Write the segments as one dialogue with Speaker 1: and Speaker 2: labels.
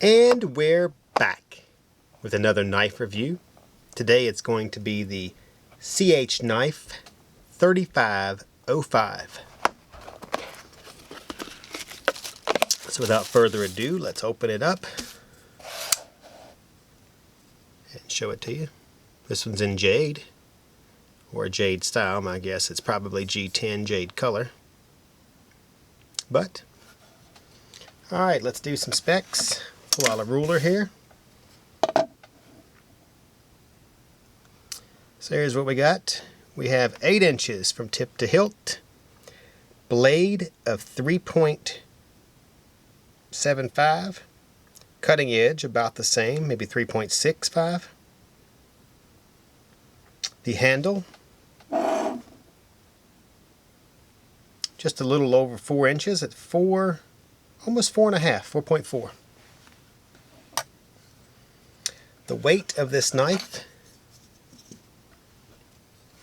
Speaker 1: And we're back with another knife review. Today it's going to be the CH Knife 3505. So without further ado, let's open it up and show it to you. This one's in jade, or jade style. My guess it's probably G10 jade color. But, alright, let's do some specs. Pull out a ruler here. So here's what we got. We have 8 inches from tip to hilt. Blade of 3.75. Cutting edge about the same, maybe 3.65. The handle, just a little over 4 inches at almost 4.5, 4.4. The weight of this knife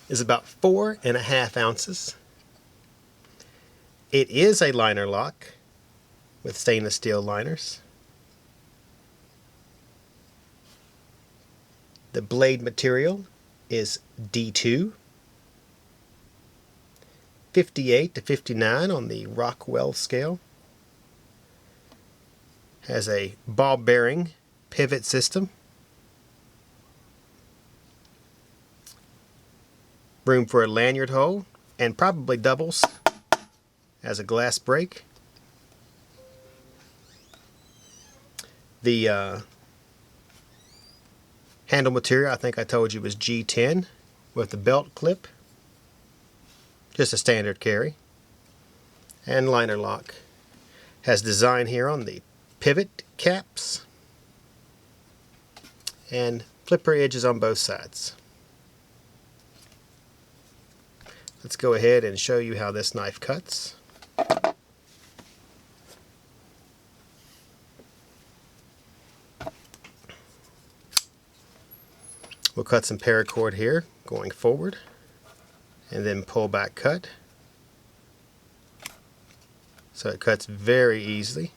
Speaker 1: is about 4.5 ounces. It is a liner lock with stainless steel liners. The blade material is D2, 58 to 59 on the Rockwell scale. Has a ball bearing pivot system. Room for a lanyard hole, and probably doubles as a glass break. The handle material, I think I told you, was G10 with the belt clip. Just a standard carry. And liner lock. Has design here on the pivot caps. And flipper edges on both sides. Let's go ahead and show you how this knife cuts. We'll cut some paracord here going forward and then pull back cut. So it cuts very easily.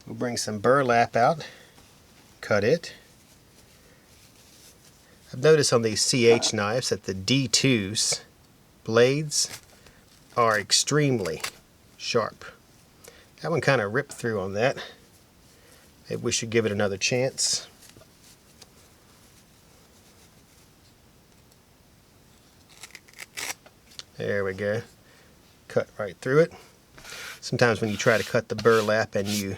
Speaker 1: We'll bring some burlap out, cut it. I've noticed on these CH knives that the D2's blades are extremely sharp. That one kind of ripped through on that. Maybe we should give it another chance. There we go. Cut right through it. Sometimes when you try to cut the burlap and you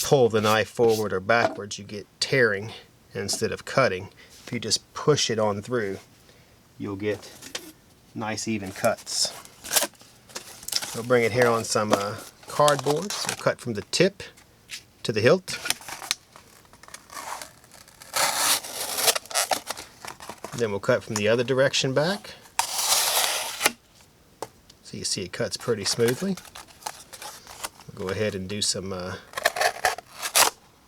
Speaker 1: pull the knife forward or backwards, you get tearing instead of cutting. If you just push it on through, you'll get nice even cuts. We'll bring it here on some cardboard. So we'll cut from the tip to the hilt. Then we'll cut from the other direction back. So you see it cuts pretty smoothly. We'll go ahead and do some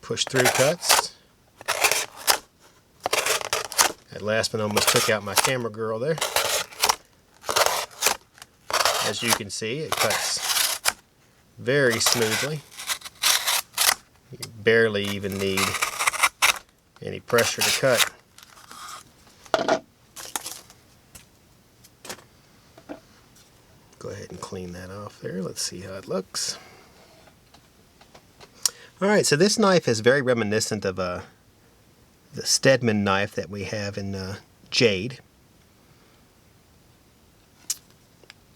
Speaker 1: push through cuts. That last one almost took out my camera girl there. As you can see, it cuts very smoothly. You barely even need any pressure to cut. Go ahead and clean that off there. Let's see how it looks. Alright, so this knife is very reminiscent of the Stedman knife that we have in jade.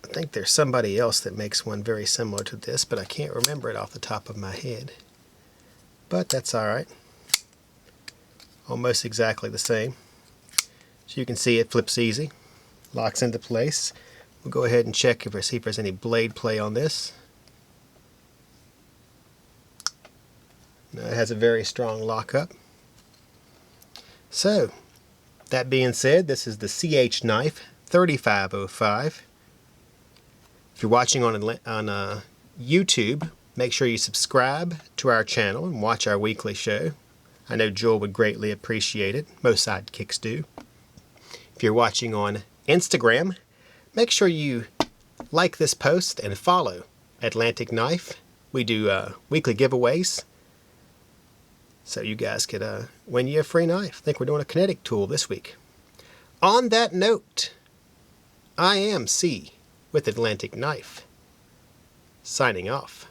Speaker 1: I think there's somebody else that makes one very similar to this, but I can't remember it off the top of my head. But that's alright. Almost exactly the same. So you can see it flips easy, locks into place. We'll go ahead and check see if there's any blade play on this. No, it has a very strong lockup. So, that being said, this is the CH Knife 3505. If you're watching on YouTube, make sure you subscribe to our channel and watch our weekly show. I know Joel would greatly appreciate it. Most sidekicks do. If you're watching on Instagram, make sure you like this post and follow Atlantic Knife. We do weekly giveaways, so you guys could win you a free knife. I think we're doing a kinetic tool this week. On that note, I am C with Atlantic Knife, signing off.